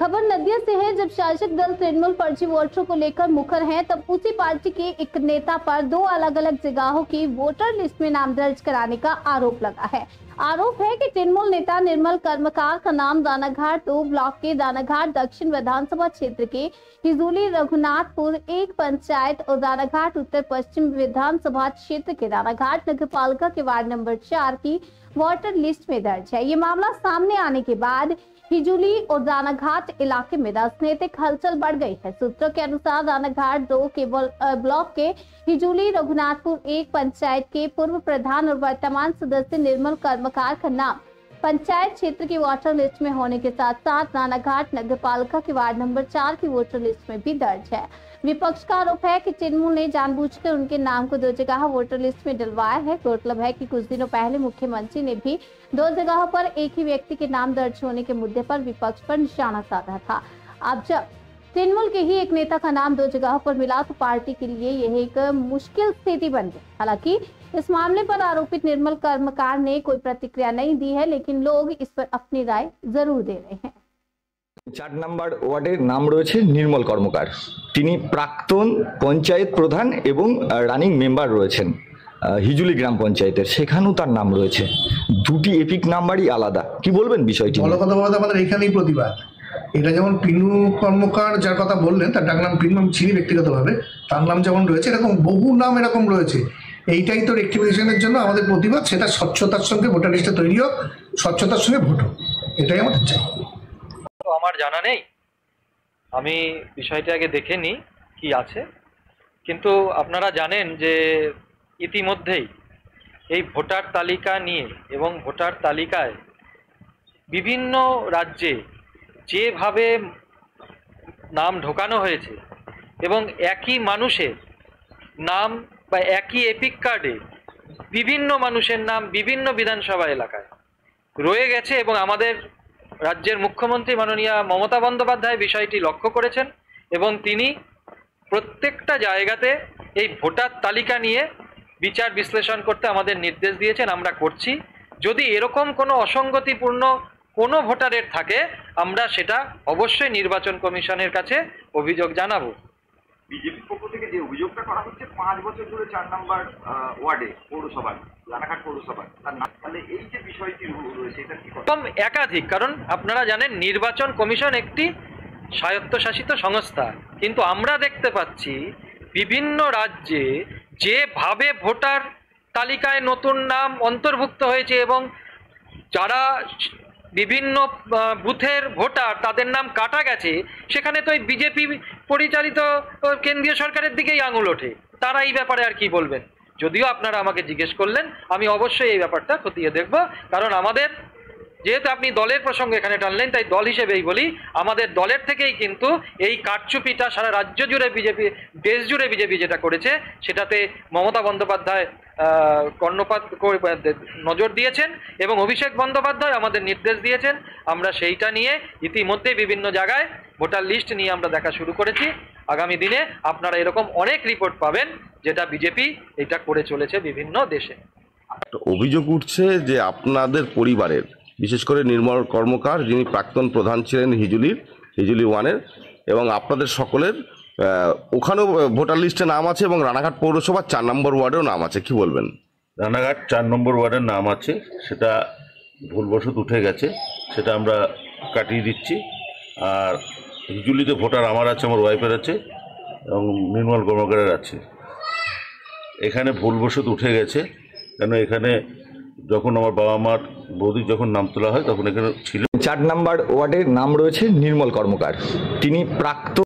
खबर नदिया से है। जब शासक दल तृणमूल फर्जी वोटरों को लेकर मुखर है, तब उसी पार्टी के एक नेता पर दो अलग अलग जगहों की वोटर लिस्ट में नाम दर्ज कराने का आरोप लगा है। आरोप है कि तृणमूल नेता निर्मल कर्मकार का नाम दानाघाट 2 ब्लॉक के दानाघाट दक्षिण विधानसभा क्षेत्र के हिजूली रघुनाथपुर 1 पंचायत और दानाघाट उत्तर पश्चिम विधानसभा क्षेत्र के दानाघाट नगरपालिका के वार्ड नंबर 4 की वोटर लिस्ट में दर्ज है। ये मामला सामने आने के बाद हिजूली और दानाघाट इलाके में राजनीतिक हलचल बढ़ गई है। सूत्रों के अनुसार दानाघाट 2 के ब्लॉक के हिजूली रघुनाथपुर 1 पंचायत के पूर्व प्रधान और वर्तमान सदस्य निर्मल कर्मकार का नाम पंचायत क्षेत्र की वोटर लिस्ट में होने के साथ साथ दानाघाट नगरपालिका के वार्ड नंबर 4 की वोटर लिस्ट में भी दर्ज है। विपक्ष का आरोप है कि तृणमूल ने जानबूझकर उनके नाम को 2 जगह वोटर लिस्ट में डलवाया है। गौरतलब है कि कुछ दिनों पहले मुख्यमंत्री ने भी 2 जगहों पर एक ही व्यक्ति के नाम दर्ज होने के मुद्दे पर विपक्ष पर निशाना साधा था। अब जब तृणमूल के ही एक नेता का नाम 2 जगहों पर मिला तो पार्टी के लिए यह एक मुश्किल स्थिति बन गई। हालांकि इस मामले पर आरोपित निर्मल कर्मकार ने कोई प्रतिक्रिया नहीं दी है, लेकिन लोग इस पर अपनी राय जरूर दे रहे हैं। 4 नम्बर वार्डेर नाम रयेछे निर्मल कर्मकार, तिनी प्राक्तन पंचायत प्रधान एवं रानिंग मेम्बर रयेछेन हिजुली ग्राम पंचायतेर, सेखानेও तार नाम रयेछे। दुटी एपिक नाम्बारই आलादा। কি বলবেন বিষয়টি? বড় কথা বলতে আমাদের এখানেই প্রতিবাদ। এটা যেমন পিনু কর্মকার যার কথা বললেন তার ডাক নাম পিনু চিনি ব্যক্তিগতভাবে, তার নাম যেমন রয়েছে এরকম বহু নাম এরকম রয়েছে। এইটাই তো রেক্টিফিকেশনের জন্য আমাদের প্রতিবাদ, সেটা স্বচ্ছতার সঙ্গে ভোটার লিস্টে তৈরি হোক, স্বচ্ছতার সঙ্গে ভোট হোক, এটাই আমাদের চাই। তো আমার জানা নেই, আমি বিষয়টা আগে দেখে নিই কি আছে, কিন্তু আপনারা জানেন যে ইতিমধ্যেই এই ভোটার তালিকা নিয়ে এবং ভোটার তালিকায় বিভিন্ন রাজ্যে যেভাবে নাম ঢোকানো হয়েছে এবং একই মানুষের নাম বা একই এপিক কার্ডে বিভিন্ন মানুষের নাম বিভিন্ন বিধানসভা এলাকায় রয়ে গেছে এবং আমাদের রাজ্যের মুখ্যমন্ত্রী মাননীয়া মমতা বন্দ্যোপাধ্যায় বিষয়টি লক্ষ্য করেছেন এবং তিনি প্রত্যেকটা জায়গাতে এই ভোটার তালিকা নিয়ে বিচার বিশ্লেষণ করতে আমাদের নির্দেশ দিয়েছেন। আমরা করছি। যদি এরকম কোনো অসঙ্গতিপূর্ণ কোনো ভোটারের থাকে আমরা সেটা অবশ্যই নির্বাচন কমিশনের কাছে অভিযোগ জানাবো। বিজেপির পক্ষ থেকে যে অভিযোগটা করা হচ্ছে 5 বছর ধরে 4 নম্বর ওয়ার্ডে পৌরসভা রানাঘাট পৌরসভা, তাহলে এই যে বিষয়টি রয়েছে এটা কি একাধিক, কারণ আপনারা জানেন নির্বাচন কমিশন একটি স্বায়ত্তশাসিত সংস্থা, কিন্তু আমরা দেখতে পাচ্ছি বিভিন্ন রাজ্যে যেভাবে ভোটার তালিকায় নতুন নাম অন্তর্ভুক্ত হয়েছে এবং যারা বিভিন্ন বুথের ভোটার তাদের নাম কাটা গেছে, সেখানে তো এই বিজেপি পরিচালিত কেন্দ্রীয় সরকারের দিকেই আঙুল ওঠে। তারা এই ব্যাপারে আর কি বলবেন? যদিও আপনারা আমাকে জিজ্ঞেস করলেন, আমি অবশ্যই এই ব্যাপারটা খতিয়ে দেখব, কারণ আমাদের যেহেতু আপনি দলের প্রসঙ্গে এখানে টানলেন, তাই দল হিসেবেই বলি আমাদের দলের থেকেই কিন্তু এই কারচুপিটা সারা রাজ্য জুড়ে বিজেপি, দেশ জুড়ে বিজেপি যেটা করেছে সেটাতে মমতা বন্দ্যোপাধ্যায় কর্ণপাত নজর দিয়েছেন এবং অভিষেক বন্দ্যোপাধ্যায় আমাদের নির্দেশ দিয়েছেন। আমরা সেইটা নিয়ে ইতিমধ্যে বিভিন্ন জায়গায় ভোটার লিস্ট নিয়ে আমরা দেখা শুরু করেছি। আগামী দিনে আপনারা এরকম অনেক রিপোর্ট পাবেন যেটা বিজেপি এটা করে চলেছে বিভিন্ন দেশে। অভিযোগ উঠছে যে আপনাদের পরিবারের, বিশেষ করে নির্মল কর্মকার যিনি প্রাক্তন প্রধান ছিলেন হিজুলি 1-এর, এবং আপনাদের সকলের ওখানেও ভোটার লিস্টে নাম আছে এবং রানাঘাট পৌরসভা 4 নম্বর ওয়ার্ডেও নাম আছে, কি বলবেন? রানাঘাট 4 নম্বর ওয়ার্ডের নাম আছে, সেটা ভুলবশত উঠে গেছে, সেটা আমরা কাটিয়ে দিচ্ছি। আর হিজুলিতে ভোটার আমার আছে, আমার ওয়াইফের আছে এবং নির্মল কর্মকারের আছে। এখানে ভুলবশত উঠে গেছে, কেন এখানে যখন আমার বাবা মার বৌদির যখন নাম তোলা হয় তখন এখানে ছিল। 4 नम्बर वार्डेर नाम रयेछे निर्मल कर्मकार, तिनी प्राक्तन